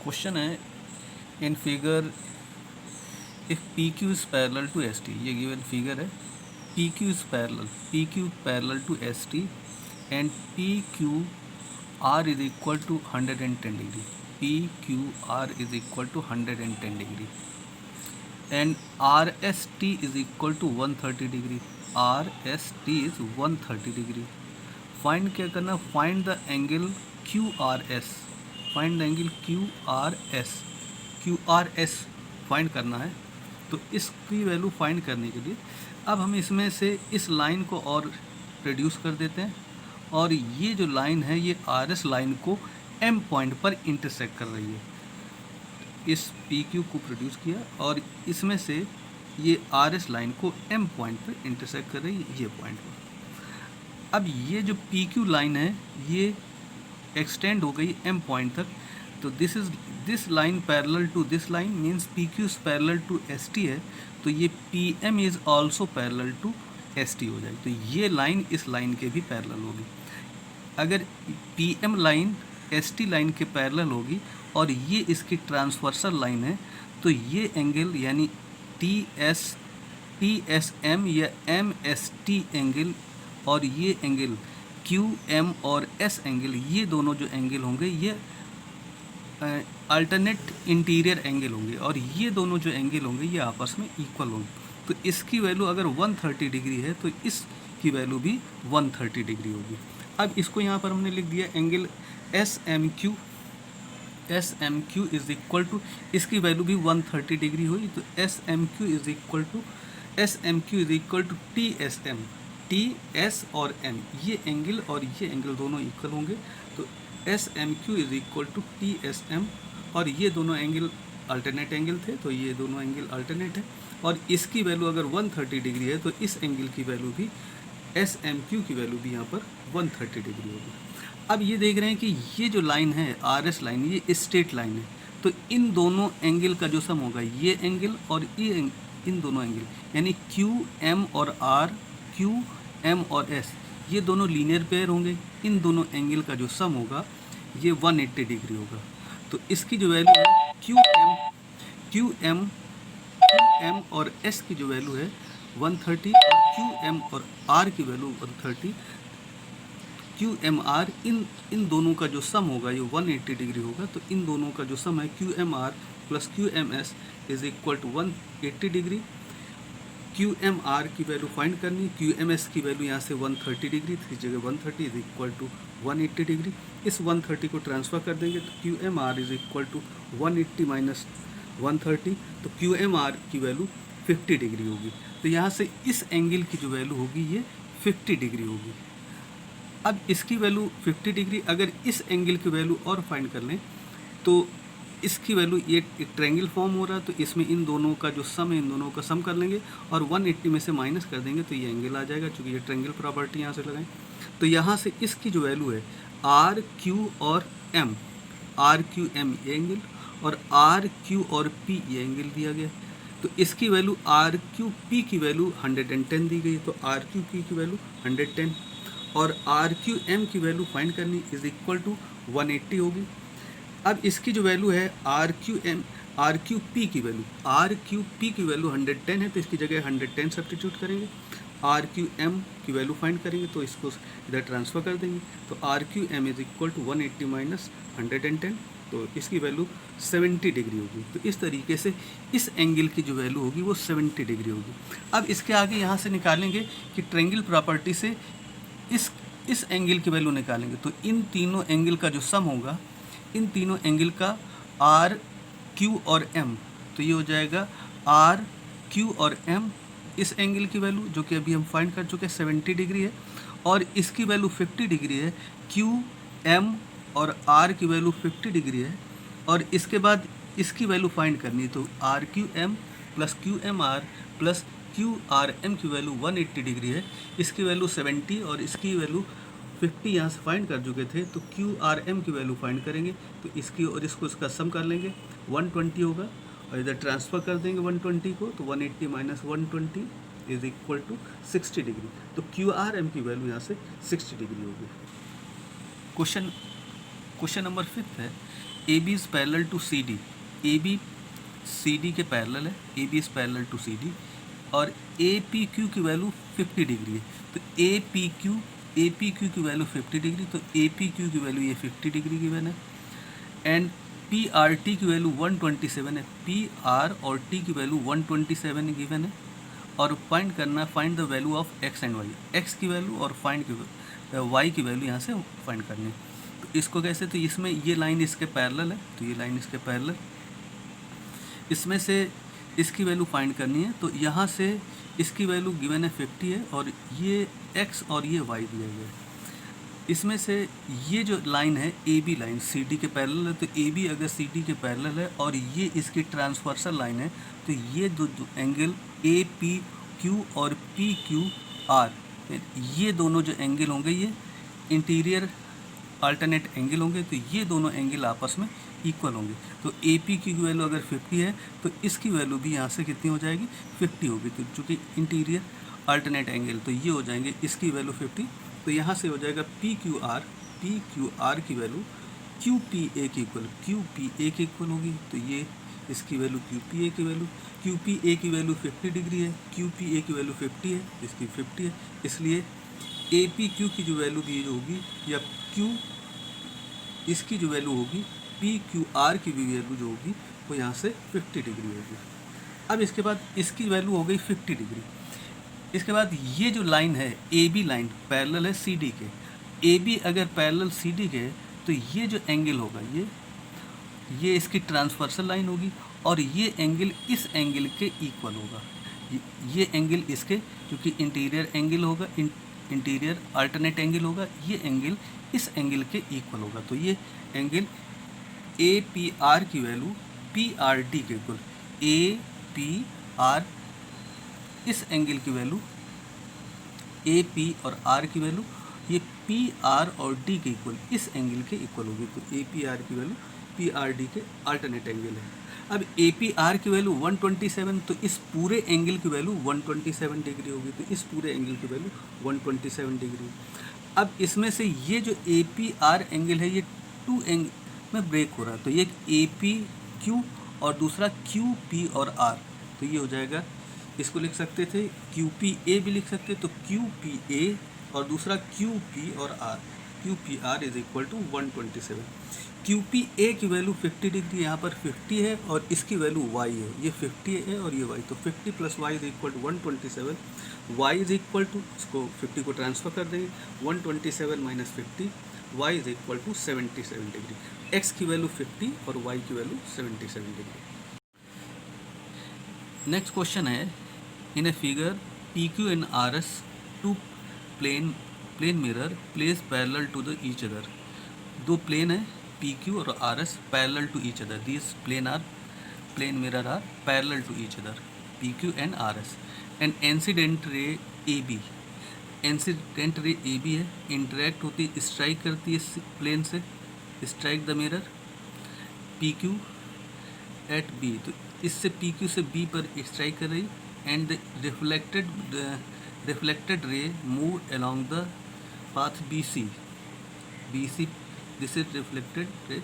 Question है in figure if P Q is parallel to S T. ये given figure है P Q parallel to S T and P Q R is equal to 110 degree. P Q R is equal to 110 degree and R S T is equal to 130 degree. R S T is 130 degree. Find क्या करना, find the angle Q R S. Find the angle Q R S find करना है। तो इसकी value find करने के लिए अब हम इसमें से इस लाइन को और रिड्यूस कर देते हैं और ये जो लाइन है ये आर एस लाइन को एम पॉइंट पर इंटरसेक्ट कर रही है। इस पी क्यू को प्रोड्यूस किया और इसमें से ये आर एस लाइन को एम पॉइंट पर इंटरसेक्ट कर रही है, ये पॉइंट पर। अब ये जो पी क्यू लाइन है ये एक्सटेंड हो गई एम पॉइंट तक। तो this line parallel to this line means P Q is parallel to S T है, तो ये P M is also parallel to S T हो जाएगी। तो ये लाइन इस लाइन के भी पैरेलल होगी। अगर P M line S T line के पैरेलल होगी और ये इसकी ट्रांसवर्सल लाइन है, तो ये एंगल यानी टी एस एम या एम एस टी एंगल और ये एंगल क्यू एम और एस एंगल, ये दोनों जो एंगल होंगे ये अल्टरनेट इंटीरियर एंगल होंगे और ये दोनों जो एंगल होंगे ये आपस में इक्वल होंगे। तो इसकी वैल्यू अगर 130 डिग्री है तो इसकी वैल्यू भी 130 डिग्री होगी। अब इसको यहाँ पर हमने लिख दिया angle S M Q is equal to, इसकी वैल्यू भी 130 डिग्री हुई। तो S M Q is equal to T S और एम, ये एंगल और ये एंगल दोनों इक्वल होंगे। तो S M Q is equal to T S M और ये दोनों एंगल अल्टरनेट एंगल थे, तो ये दोनों एंगल अल्टरनेट है और इसकी वैल्यू अगर 130 डिग्री है तो इस एंगल की वैल्यू भी एस एम क्यू की वैल्यू भी यहाँ पर 130 डिग्री होगी। अब ये देख रहे हैं कि ये जो लाइन है आर एस लाइन, ये स्ट्रेट लाइन है, तो इन दोनों एंगल का जो सम होगा ये एंगल और ये इन दोनों एंगल यानी क्यू एम और आर, क्यू एम और एस, ये दोनों लीनियर पेयर होंगे। इन दोनों एंगल का जो सम होगा ये 180 डिग्री होगा। तो इसकी जो वैल्यू है क्यू एम और एस की जो वैल्यू है 130 और क्यू एम और आर की वैल्यू 130। क्यू एम आर इन दोनों का जो सम होगा ये 180 डिग्री होगा। तो इन दोनों का जो सम है Q M R plus Q M S is equal to 180 degree. Q M R की वैल्यू फाइंड करनी, क्यू एम एस की वैल्यू यहाँ से 130 डिग्री थी, जगह 130 इज इक्वल टू 180 डिग्री। इस 130 को ट्रांसफ़र कर देंगे तो Q M R is equal to 180 minus 130, तो क्यू एम आर की वैल्यू 50 डिग्री होगी। तो यहाँ से इस एंगल की जो वैल्यू होगी ये 50 डिग्री होगी। अब इसकी वैल्यू 50 डिग्री, अगर इस एंगल की वैल्यू और फाइंड कर लें तो इसकी वैल्यू ये एक ट्रायंगल फॉर्म हो रहा है, तो इसमें इन दोनों का जो सम है इन दोनों का सम कर लेंगे और 180 में से माइनस कर देंगे तो ये एंगल आ जाएगा, चूँकि ये ट्रायंगल प्रॉपर्टी यहाँ से लगाएं। तो यहाँ से इसकी जो वैल्यू है आर क्यू एम ये एंगल और आर क्यू और पी ये एंगल दिया गया। तो इसकी वैल्यू आर क्यू पी की वैल्यू 110 दी गई, तो आर क्यू पी की वैल्यू 110 और आर क्यू एम की वैल्यू फाइंड करनी इज इक्वल टू 180 होगी। अब इसकी जो वैल्यू है आर क्यू पी की वैल्यू 110 है, तो इसकी जगह 110 सब्स्टिट्यूट करेंगे। आर क्यू एम की वैल्यू फाइंड करेंगे तो इसको इधर ट्रांसफ़र कर देंगे। तो R Q M is equal to 180 minus 110, तो इसकी वैल्यू 70 डिग्री होगी। तो इस तरीके से इस एंगल की जो वैल्यू होगी वो 70 डिग्री होगी। अब इसके आगे यहाँ से निकालेंगे कि ट्रायंगल प्रॉपर्टी से इस एंगल की वैल्यू निकालेंगे। तो इन तीनों एंगल का जो सम होगा, इन तीनों एंगल का आर क्यू और एम, तो ये हो जाएगा आर क्यू और एम, इस एंगल की वैल्यू जो कि अभी हम फाइंड कर चुके हैं 70 डिग्री है और इसकी वैल्यू 50 डिग्री है। क्यू एम और आर की वैल्यू 50 डिग्री है और इसके बाद इसकी वैल्यू फाइंड करनी है, तो R Q M plus Q M R plus Q R M की वैल्यू 180 डिग्री है, इसकी वैल्यू 70 और इसकी वैल्यू 50 यहाँ से फाइंड कर चुके थे। तो क्यू आर एम की वैल्यू फाइंड करेंगे तो इसकी और इसको इसका सम कर लेंगे 120 होगा और इधर ट्रांसफ़र कर देंगे 120 को, तो 180 minus 120 is equal to 60 degree. तो क्यू आर एम की वैल्यू यहाँ से 60 डिग्री होगी। क्वेश्चन नंबर 5 है A B is parallel to C D, A B C D के पैरेलल है, A B is parallel to C D, और A P Q की वैल्यू 50 डिग्री है। तो ए पी क्यू की वैल्यू 50 डिग्री, तो A P Q की value ये 50 डिग्री गिवन है। एंड पी आर टी की वैल्यू 127 है, पी आर और टी की वैल्यू 127 गिवन है। और फाइंड करना, find the value of X and Y, X की वैल्यू और फाइंड की वाई की वैल्यू यहाँ से फाइंड करनी है। तो इसको कैसे, तो इसमें ये लाइन इसके पैरेलल है, तो ये लाइन इसके पैरेलल, इसमें से इसकी वैल्यू फाइंड करनी है। तो यहाँ से इसकी वैल्यू गिवन है 50 है, और ये x और ये y दिया गया है। इसमें से ये जो लाइन है A B line C D के पैरेलल है, तो ए बी अगर सी डी के पैरेलल है और ये इसकी ट्रांसवर्सल लाइन है, तो ये दो एंगल ए पी क्यू और पी क्यू आर, ये दोनों जो एंगल होंगे ये इंटीरियर अल्टरनेट एंगल होंगे। तो ये दोनों एंगल आपस में इक्वल होंगे। तो ए पी की वैल्यू अगर 50 है तो इसकी वैल्यू भी यहाँ से कितनी हो जाएगी, 50 होगी। तो चूँकि इंटीरियर अल्टरनेट एंगल, तो ये हो जाएंगे इसकी वैल्यू 50। तो यहाँ से हो जाएगा पी क्यू आर की वैल्यू क्यू पी ए की इक्वल होगी। तो ये इसकी वैल्यू क्यू पी ए की वैल्यू 50 डिग्री है, क्यू पी ए की वैल्यू 50 है, इसकी 50 है, इसलिए ए पी क्यू की जो वैल्यू दी होगी, या क्यू इसकी जो वैल्यू होगी, पी क्यू आर की भी वैल्यू जो होगी वो यहाँ से 50 डिग्री होगी। अब इसके बाद इसकी वैल्यू हो गई 50 डिग्री। इसके बाद ये जो लाइन है ए बी लाइन पैरेलल है सी डी के, ए बी अगर पैरेलल सी डी के, तो ये जो एंगल होगा ये इसकी ट्रांसवर्सल लाइन होगी, और ये एंगल इस एंगल के इक्वल होगा। ये एंगल इसके, क्योंकि इंटीरियर एंगल होगा, इंटीरियर अल्टरनेट एंगल होगा, ये एंगल इस एंगल के इक्वल होगा। तो ये एंगल ए पी आर की वैल्यू पी आर डी के इक्वल, ए पी आर इस एंगल की वैल्यू ए पी और आर की वैल्यू ये पी आर और डी के इक्वल, इस एंगल के इक्वल होगी। तो ए पी आर की वैल्यू पी आर डी के अल्टरनेट एंगल है। अब ए पी आर की वैल्यू 127, तो इस पूरे एंगल की वैल्यू 127 डिग्री होगी। तो इस पूरे एंगल की वैल्यू 127 डिग्री। अब इसमें से ये जो ए पी आर एंगल है ये टू एंगल में ब्रेक हो रहा है। तो ये ए पी क्यू और दूसरा क्यू पी और आर, तो ये हो जाएगा, इसको लिख सकते थे क्यू पी ए भी लिख सकते, तो क्यू पी ए और दूसरा क्यू पी और R, Q P R is equal to 127। Q P A की वैल्यू 50 डिग्री, यहाँ पर 50 है और इसकी वैल्यू वाई है, ये 50 है और ये वाई, तो 50 plus Y is equal to 127। Y is equal to, इसको 50 को ट्रांसफर कर देंगे, 127 minus 50, Y is equal to 77 degree. X की वैल्यू 50 और वाई की वैल्यू 77 डिग्री। नेक्स्ट क्वेश्चन है, in a figure P Q and R S two plane mirror place parallel to the each other. दो plane है P Q और R S parallel to each other, this plane mirror are parallel to each other, P Q and R S. And incident ray A B, incident ray A B है, interact होती, strike करती है इस plane से, strike the mirror P Q eight B, तो इससे P Q से B पर स्ट्राइक कर रही, and the reflected ray move along the path BC, this is reflected ray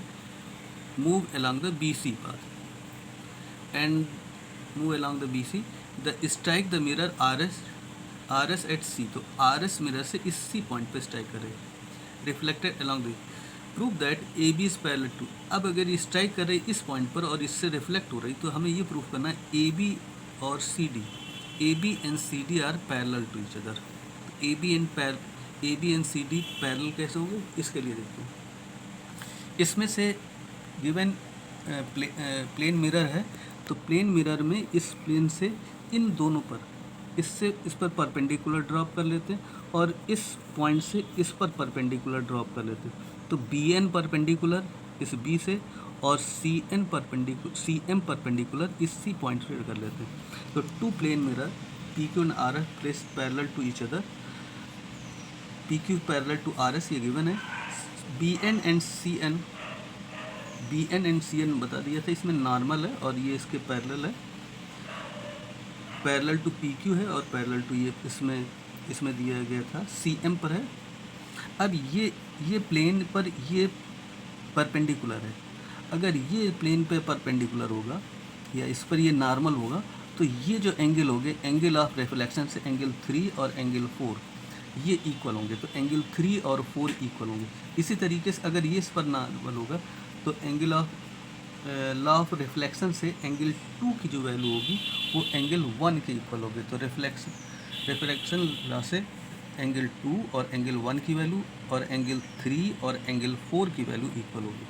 move along the BC path and move along the BC, the strike the mirror RS at C, तो RS mirror से इस C point पे strike कर रही है, reflected along the, prove that A B is parallel to. अब अगर ये स्ट्राइक कर रही इस पॉइंट पर और इससे रिफ्लेक्ट हो रही, तो हमें ये प्रूव करना है ए बी और C D, A B and C D are parallel to each other. A B and C D parallel कैसे होंगे, इसके लिए देखते हैं। इसमें से गिवन प्लेन मिरर है, तो प्लेन मिरर में इस प्लेन से इन दोनों पर, इससे इस पर परपेंडिकुलर ड्रॉप कर लेते हैं और इस पॉइंट से इस पर परपेंडिकुलर ड्रॉप कर लेते हैं। तो बी एन परपेंडिकुलर इस बी से और सी एम परपेंडिकुलर इस सी पॉइंट से कर लेते हैं। तो two plane mirror P Q and R S place parallel to each other, P Q parallel to R S ये गिवन है। B N and C N बता दिया था, इसमें नॉर्मल है और ये इसके पैरेलल है, पैरेलल टू पी क्यू है और पैरेलल टू ये इसमें दिया गया था सी एम पर है। अब ये प्लेन पर ये परपेंडिकुलर है। अगर ये प्लेन पे परपेंडिकुलर होगा या इस पर ये नॉर्मल होगा तो ये जो एंगल होंगे, एंगल ऑफ रिफ्लेक्शन से एंगल 3 और एंगल 4 ये इक्वल होंगे, तो एंगल 3 और 4 इक्वल होंगे। इसी तरीके से अगर ये इस पर नॉर्मल होगा तो angle of law of reflection से एंगल 2 की जो वैल्यू होगी वो एंगल 1 के इक्वल होगी। तो रिफ्लेक्शन लॉ से एंगल 2 और एंगल 1 की वैल्यू और एंगल 3 और एंगल 4 की वैल्यू इक्वल होगी।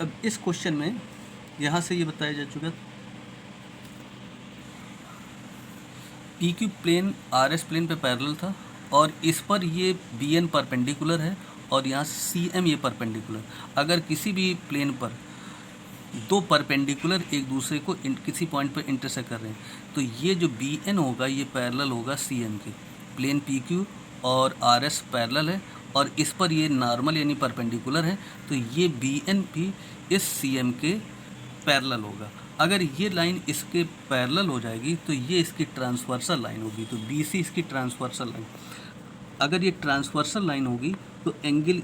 अब इस क्वेश्चन में यहाँ से ये बताया जा चुका P Q plane R S plane पे पैरेलल था और इस पर ये बी एन परपेंडिकुलर है और यहाँ सी एम ये परपेंडिकुलर। अगर किसी भी प्लेन पर दो परपेंडिकुलर एक दूसरे को किसी पॉइंट पर इंटरसेक्ट कर रहे हैं तो ये जो बी एन होगा ये पैरेलल होगा सी एम के। प्लेन पी क्यू और आर एस पैरेलल है और इस पर ये नॉर्मल यानी परपेंडिकुलर है, तो ये बी एन भी इस सी एम के पैरेलल होगा। अगर ये लाइन इसके पैरेलल हो जाएगी तो ये इसकी ट्रांसवर्सल लाइन होगी, तो बी सी इसकी ट्रांसवर्सल लाइन। अगर ये ट्रांसवर्सल लाइन होगी तो एंगल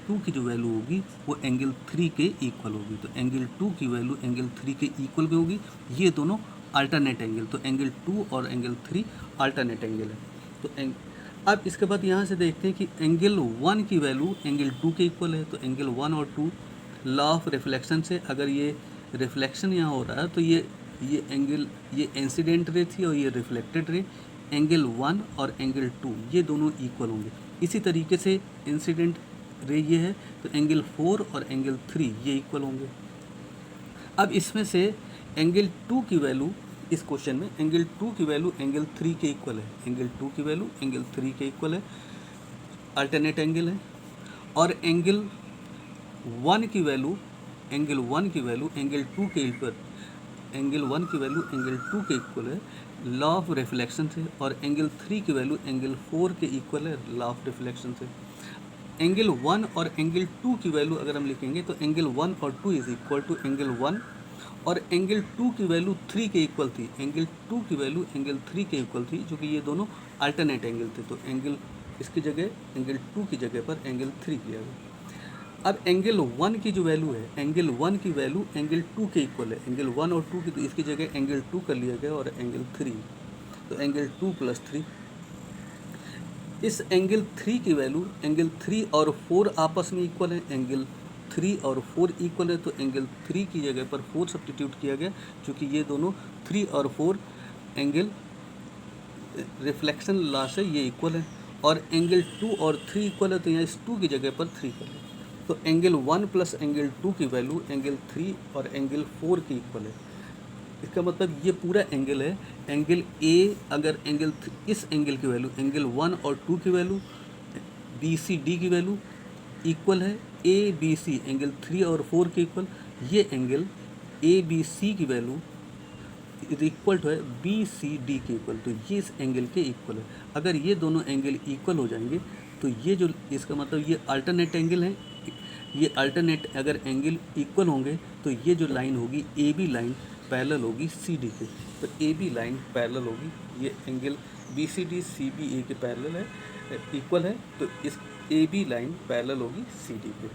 2 की जो वैल्यू होगी वो एंगल 3 के इक्वल होगी। तो एंगल 2 की वैल्यू एंगल 3 के इक्वल भी होगी। ये दोनों अल्टरनेट एंगल, तो एंगल 2 और एंगल 3 अल्टरनेट एंगल है। तो अब इसके बाद यहाँ से देखते हैं कि एंगल 1 की वैल्यू एंगल 2 के इक्वल है। तो एंगल 1 और 2 लॉ ऑफ रिफ्लेक्शन से अगर ये रिफ्लेक्शन यहाँ हो रहा है तो ये एंगल ये इंसिडेंट रे थी और ये रिफ्लेक्टेड रे, एंगल 1 और एंगल 2 ये दोनों इक्वल होंगे। इसी तरीके से इंसिडेंट रे ये है तो एंगल 4 और एंगल 3 ये इक्वल होंगे। अब इसमें से एंगल 2 की वैल्यू इस क्वेश्चन में एंगल 2 की वैल्यू एंगल 3 के इक्वल है। एंगल 2 की वैल्यू एंगल 3 के इक्वल है, अल्टरनेट एंगल है। और एंगल 1 की वैल्यू एंगल 1 की वैल्यू एंगल 2 के इक्वल, एंगल 1 की वैल्यू एंगल 2 के इक्वल है लॉ ऑफ रिफ्लेक्शन से। और एंगल 3 की वैल्यू एंगल 4 के इक्वल है लॉ ऑफ रिफ्लेक्शन से। एंगल 1 और एंगल 2 की वैल्यू अगर हम लिखेंगे तो एंगल 1 और 2 इज इक्वल टू एंगल 1 और एंगल 2 की वैल्यू 3 के इक्वल थी। एंगल 2 की वैल्यू एंगल 3 के इक्वल थी, जो कि ये दोनों अल्टरनेट एंगल थे। तो एंगल इसकी जगह एंगल 2 की जगह पर एंगल 3 किया गया। अब एंगल 1 की जो वैल्यू है, एंगल 1 की वैल्यू एंगल 2 के इक्वल है। एंगल 1 और 2 की, तो इसकी जगह एंगल 2 कर लिया गया और एंगल 3, तो एंगल 2 + 3। इस एंगल 3 की वैल्यू एंगल 3 और 4 आपस में इक्वल है। एंगल 3 और 4 इक्वल है तो एंगल 3 की जगह पर 4 सब्स्टिट्यूट किया गया, क्योंकि ये दोनों 3 और 4 एंगल रिफ्लेक्शन लॉ से ये इक्वल है। और एंगल 2 और 3 इक्वल है तो यहाँ इस 2 की जगह पर 3 कर लें। तो एंगल 1 + एंगल 2 की वैल्यू एंगल 3 और एंगल 4 की इक्वल है। इसका मतलब ये पूरा एंगल है। एंगल ए अगर इस एंगल की वैल्यू एंगल 1 और 2 की वैल्यू बी सी डी की वैल्यू इक्वल है ए बी सी एंगल 3 और 4 के इक्वल, ये एंगल ए बी सी की वैल्यू इज इक्वल टू है बी सी डी के इक्वल, तो ये इस एंगल के इक्वल है। अगर ये दोनों एंगल इक्वल हो जाएंगे तो ये जो इसका मतलब ये अल्टरनेट एंगल है। ये अल्टरनेट अगर एंगल इक्वल होंगे तो ये जो लाइन होगी ए बी लाइन पैरेलल होगी सी डी के, तो ए बी लाइन पैरेलल होगी। ये angle B C D C B A के पैरेलल है, इक्वल है, तो इस ए बी लाइन पैरेलल होगी सी डी के।